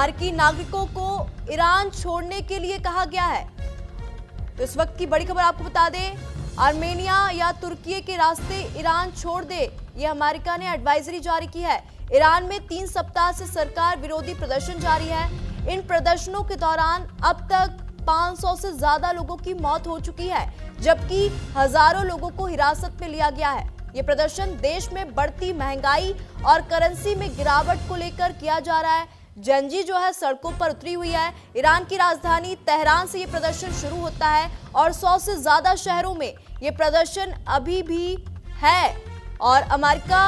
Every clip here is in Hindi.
अमेरिकी नागरिकों को ईरान छोड़ने के लिए कहा गया है। तो इस वक्त की बड़ी खबर आपको बता दें, आर्मेनिया या तुर्की के रास्ते ईरान छोड़ दे, ये अमेरिका ने एडवाइजरी जारी की है। ईरान में 3 सप्ताह से सरकार विरोधी प्रदर्शन जारी है। इन प्रदर्शनों के दौरान अब तक 500 से ज्यादा लोगों की मौत हो चुकी है, जबकि हजारों लोगों को हिरासत में लिया गया है। ये प्रदर्शन देश में बढ़ती महंगाई और करेंसी में गिरावट को लेकर किया जा रहा है। जनजी जो है सड़कों पर उतरी हुई है। ईरान की राजधानी तेहरान से ये प्रदर्शन शुरू होता है और 100 से ज्यादा शहरों में ये प्रदर्शन अभी भी है। और अमेरिका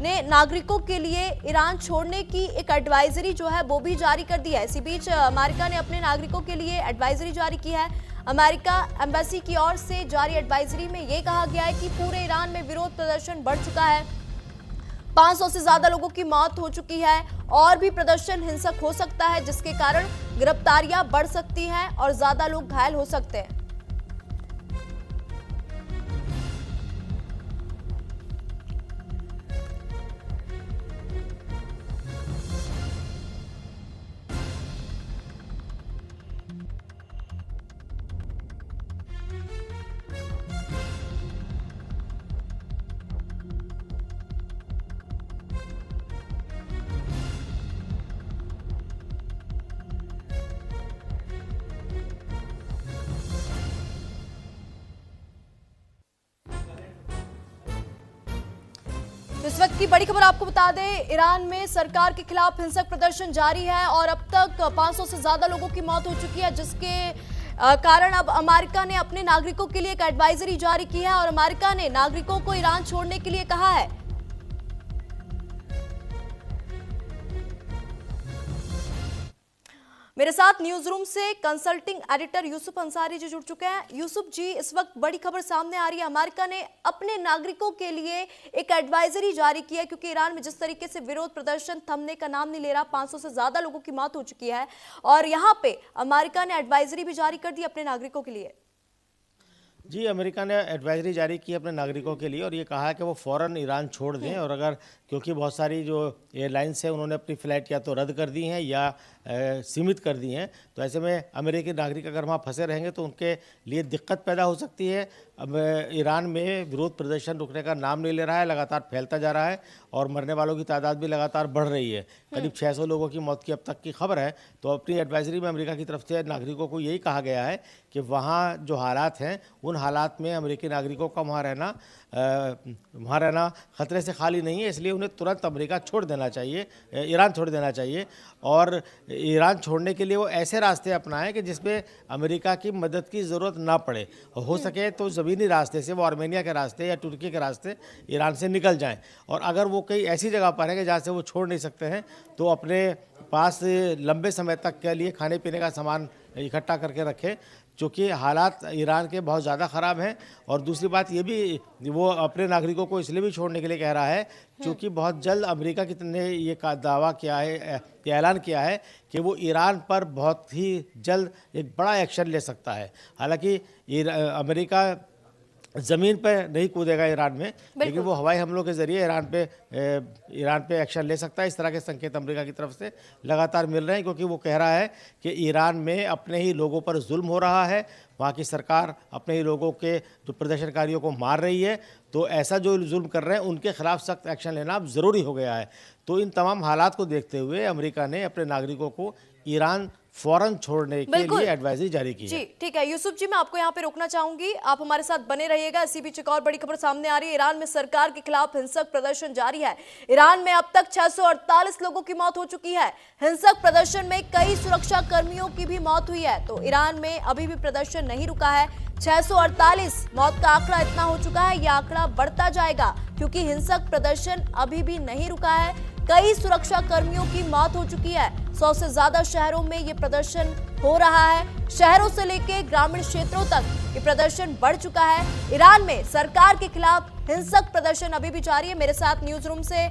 ने नागरिकों के लिए ईरान छोड़ने की एक एडवाइजरी जो है वो भी जारी कर दी है। इसी बीच अमेरिका ने अपने नागरिकों के लिए एडवाइजरी जारी की है। अमेरिका एम्बेसी की ओर से जारी एडवाइजरी में यह कहा गया है कि पूरे ईरान में विरोध प्रदर्शन बढ़ चुका है। 500 से ज्यादा लोगों की मौत हो चुकी है और भी प्रदर्शन हिंसक हो सकता है, जिसके कारण गिरफ्तारियां बढ़ सकती हैं और ज्यादा लोग घायल हो सकते हैं। इस वक्त की बड़ी खबर आपको बता दें, ईरान में सरकार के खिलाफ हिंसक प्रदर्शन जारी है और अब तक 500 से ज्यादा लोगों की मौत हो चुकी है, जिसके कारण अब अमेरिका ने अपने नागरिकों के लिए एक एडवाइजरी जारी की है और अमेरिका ने नागरिकों को ईरान छोड़ने के लिए कहा है। मेरे साथ न्यूज रूम से कंसल्टिंग एडिटर यूसुफ अंसारी जी जुड़ चुके हैं। यूसुफ जी, इस वक्त बड़ी खबर सामने आ रही है, अमेरिका ने अपने नागरिकों के लिए एक एडवाइजरी जारी की है, क्योंकि ईरान में जिस तरीके से विरोध प्रदर्शन थमने का नाम नहीं ले रहा, 500 से ज्यादा लोगों की मौत हो चुकी है और यहां पे अमेरिका ने एडवाइजरी भी जारी कर दी अपने नागरिकों के लिए। जी, अमेरिका ने एडवाइजरी जारी की अपने नागरिकों के लिए और ये कहा है कि वो फ़ौरन ईरान छोड़ दें। और अगर क्योंकि बहुत सारी जो एयरलाइंस है उन्होंने अपनी फ़्लाइट या तो रद्द कर दी हैं या सीमित कर दी हैं, तो ऐसे में अमेरिकी नागरिक अगर वहाँ फंसे रहेंगे तो उनके लिए दिक्कत पैदा हो सकती है। अब ईरान में विरोध प्रदर्शन रुकने का नाम नहीं ले रहा है, लगातार फैलता जा रहा है और मरने वालों की तादाद भी लगातार बढ़ रही है। करीब 600 लोगों की मौत की अब तक की खबर है। तो अपनी एडवाइजरी में अमेरिका की तरफ से नागरिकों को यही कहा गया है कि वहाँ जो हालात हैं उन हालात में अमेरिकी नागरिकों का वहाँ रहना ख़तरे से खाली नहीं है, इसलिए उन्हें तुरंत अमेरिका छोड़ देना चाहिए, ईरान छोड़ देना चाहिए। और ईरान छोड़ने के लिए वो ऐसे रास्ते अपनाएं कि जिसमें अमेरिका की मदद की ज़रूरत ना पड़े। हो सके तो ज़मीनी रास्ते से वो आर्मेनिया के रास्ते या तुर्की के रास्ते ईरान से निकल जाएं। और अगर वो कहीं ऐसी जगह पर है कि जहाँ से वो छोड़ नहीं सकते हैं तो अपने पास लंबे समय तक के लिए खाने पीने का सामान इकट्ठा करके रखें, चूँकि हालात ईरान के बहुत ज़्यादा ख़राब हैं। और दूसरी बात ये भी, वो अपने नागरिकों को इसलिए भी छोड़ने के लिए कह रहा है क्योंकि बहुत जल्द अमेरिका ने ये दावा किया है, ऐलान किया है कि वो ईरान पर बहुत ही जल्द एक बड़ा एक्शन ले सकता है। हालांकि अमेरिका ज़मीन पर नहीं कूदेगा ईरान में, लेकिन वो हवाई हमलों के ज़रिए ईरान पे एक्शन ले सकता है। इस तरह के संकेत अमेरिका की तरफ से लगातार मिल रहे हैं, क्योंकि वो कह रहा है कि ईरान में अपने ही लोगों पर जुल्म हो रहा है, वहाँ की सरकार अपने ही लोगों के जो प्रदर्शनकारियों को मार रही है। तो ऐसा जो जुल्म कर रहे हैं उनके खिलाफ सख्त एक्शन लेना अब ज़रूरी हो गया है। तो इन तमाम हालात को देखते हुए अमेरिका ने अपने नागरिकों को ईरान फौरन छोड़ने के लिए एडवाइजरी जारी की है। जी ठीक है यूसुफ जी, मैं आपको यहाँ पे रोकना चाहूंगी, आप हमारे साथ बने रहिएगा। इसी बीच एक और बड़ी खबर सामने आ रही है, ईरान में सरकार के खिलाफ हिंसक प्रदर्शन जारी है। ईरान में अब तक 648 लोगों की मौत हो चुकी है। हिंसक प्रदर्शन में कई सुरक्षा कर्मियों की भी मौत हुई है। तो ईरान में अभी भी प्रदर्शन नहीं रुका है। 648 मौत का आंकड़ा इतना हो चुका है, यह आंकड़ा बढ़ता जाएगा क्योंकि हिंसक प्रदर्शन अभी भी नहीं रुका है। कई सुरक्षा कर्मियों की मौत हो चुकी है। 100 से ज्यादा शहरों में ये प्रदर्शन हो रहा है। शहरों से लेकर ग्रामीण क्षेत्रों तक ये प्रदर्शन बढ़ चुका है। ईरान में सरकार के खिलाफ हिंसक प्रदर्शन अभी भी जारी है। मेरे साथ न्यूज रूम से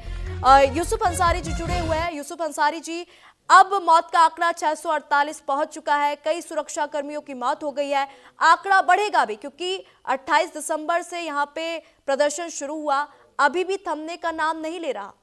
यूसुफ अंसारी जी जुड़े हुए हैं। यूसुफ अंसारी जी, अब मौत का आंकड़ा 648 पहुंच चुका है। कई सुरक्षा कर्मियों की मौत हो गई है। आंकड़ा बढ़ेगा भी क्योंकि 28 दिसंबर से यहाँ पे प्रदर्शन शुरू हुआ, अभी भी थमने का नाम नहीं ले रहा।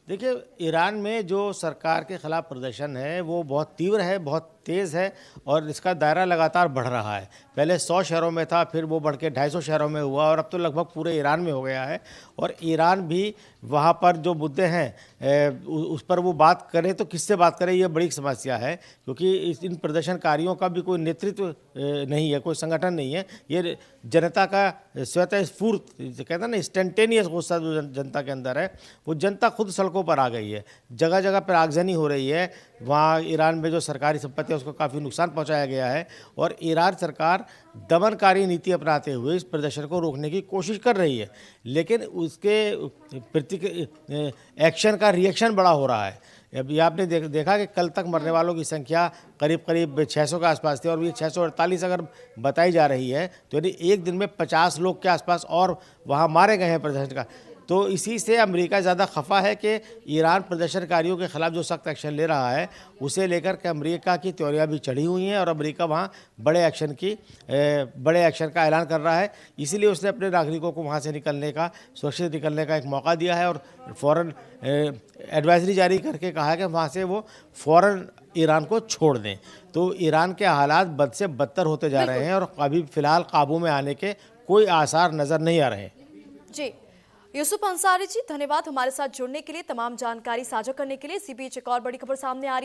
देखिए, ईरान में जो सरकार के खिलाफ प्रदर्शन है वो बहुत तीव्र है, बहुत तेज़ है और इसका दायरा लगातार बढ़ रहा है। पहले 100 शहरों में था, फिर वो बढ़ के 250 शहरों में हुआ और अब तो लगभग पूरे ईरान में हो गया है। और ईरान भी वहाँ पर जो मुद्दे हैं उस पर वो बात करे तो किससे बात करे, ये बड़ी समस्या है, क्योंकि इन प्रदर्शनकारियों का भी कोई नेतृत्व नहीं है, कोई संगठन नहीं है। ये जनता का स्वतः स्फूर्त, कहते हैं ना, इंस्टेंटेनियस गुस्सा जो जनता के अंदर है, वो जनता खुद सड़कों पर आ गई है। जगह जगह पर आगजनी हो रही है। वहाँ ईरान में जो सरकारी संपत्ति है उसको काफ़ी नुकसान पहुँचाया गया है और ईरान सरकार दमनकारी नीति अपनाते हुए इस प्रदर्शन को रोकने की कोशिश कर रही है, लेकिन उसके प्रति एक्शन का रिएक्शन बड़ा हो रहा है। अभी आपने देखा कि कल तक मरने वालों की संख्या करीब 600 के आसपास थी और ये 648 अगर बताई जा रही है तो यानी एक दिन में 50 लोग के आसपास और वहाँ मारे गए हैं प्रदर्शन का। तो इसी से अमेरिका ज़्यादा खफा है कि ईरान प्रदर्शनकारियों के खिलाफ जो सख्त एक्शन ले रहा है उसे लेकर के अमेरिका की त्योरियां भी चढ़ी हुई हैं और अमेरिका वहाँ बड़े एक्शन का ऐलान कर रहा है। इसीलिए उसने अपने नागरिकों को वहाँ से सुरक्षित निकलने का एक मौका दिया है और फ़ौरन एडवाइजरी जारी करके कहा है कि वहाँ से वो फ़ौरन ईरान को छोड़ दें। तो ईरान के हालात बद से बदतर होते जा रहे हैं और अभी फ़िलहाल काबू में आने के कोई आसार नज़र नहीं आ रहे। जी, यूसुफ अंसारी जी, धन्यवाद हमारे साथ जुड़ने के लिए, तमाम जानकारी साझा करने के लिए। इसी बीच एक और बड़ी खबर सामने आ रही है।